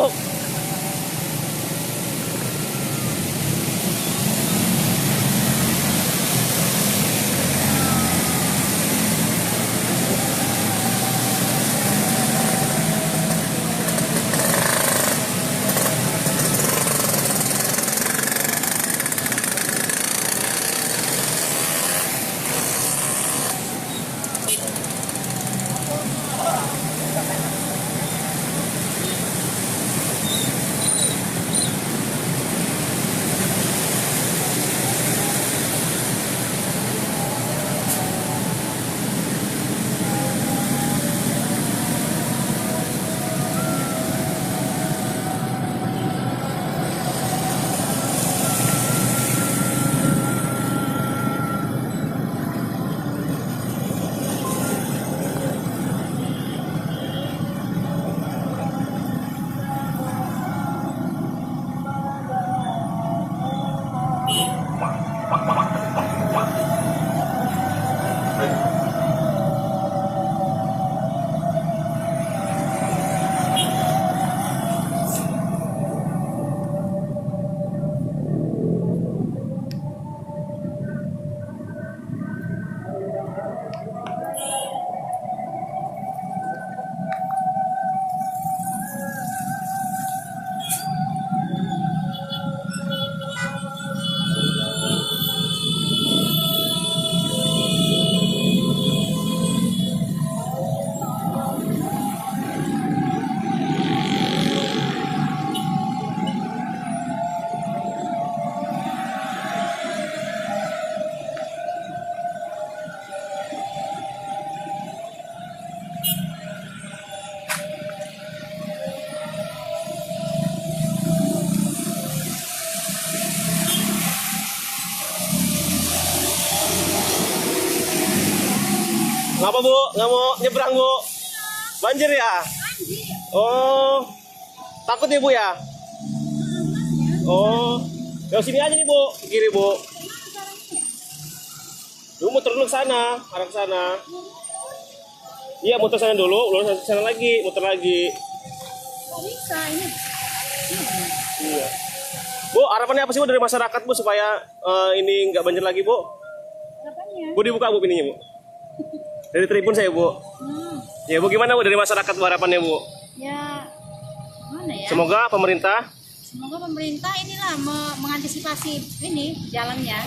Bu. Ngapa Bu? Nggak mau nyebrang Bu? Banjir ya? Oh, takut nih Bu ya? Oh, ke sini aja nih Bu, ke kiri Bu. Lu muter dulu ke sana, arah ke sana. Iya, muter sana dulu, lurus ke sana lagi, muter lagi. Bisa ini. Iya. Bu, harapannya apa sih Bu dari masyarakat Bu supaya ini nggak banjir lagi Bu? Harapannya? Bu dibuka Bu pininya Bu. Dari Tribun saya Bu. Ya Bu, gimana Bu dari masyarakat Bu harapannya Bu? Ya, mana ya? Semoga pemerintah Semoga pemerintah inilah mengantisipasi ini jalannya.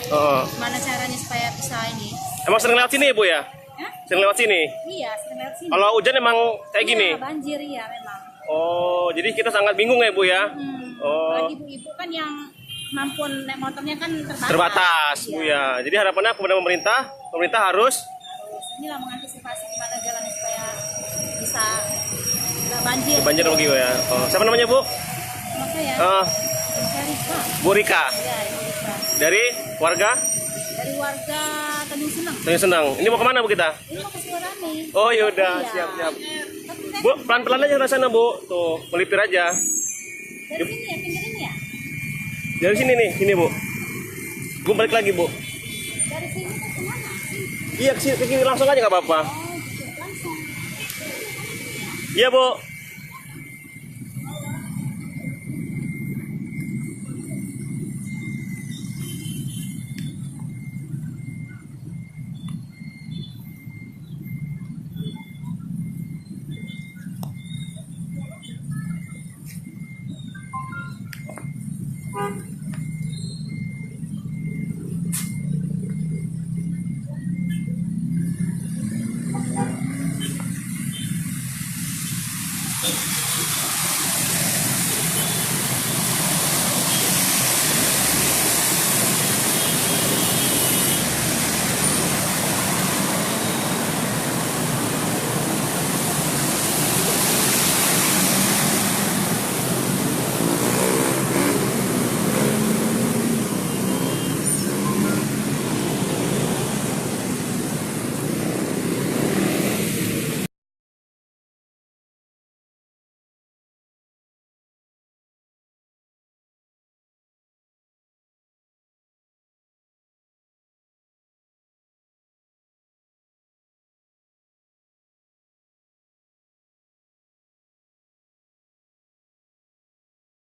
Gimana caranya supaya bisa ini? Emang sering lewat sini Bu ya? Hah? Sering lewat sini? Iya, sering lewat sini. Kalau hujan emang kayak gini? Iya, banjir ya memang. Oh, jadi kita sangat bingung ya Bu ya? Oh, Apalagi ibu-ibu kan yang kemampuan naik motornya kan terbatas. terbatas Bu ya. Jadi harapannya kepada pemerintah harus Inilah mengantisipasi gimana jalannya supaya bisa nggak banjir. banjir lagi Bu ya. Oh, siapa namanya Bu? Maka ya, Rika. Bu Rika. Ya, Ibu Rika. Dari warga Dari warga Tanjung Senang. Tanjung Senang. Ini mau kemana Bu kita? Ini mau ke Suarane. Oh yaudah, Iya. siap-siap. Tapi kan Bu, pelan-pelan aja ke sana Bu. Tuh, melipir aja. dari sini ya, pinggir ini ya. Dari sini nih, sini Bu. Bu balik lagi Bu. Dari sini ke kemana? Iya, ke kiri langsung aja nggak apa-apa. Oh, gitu. Langsung. Iya Bu.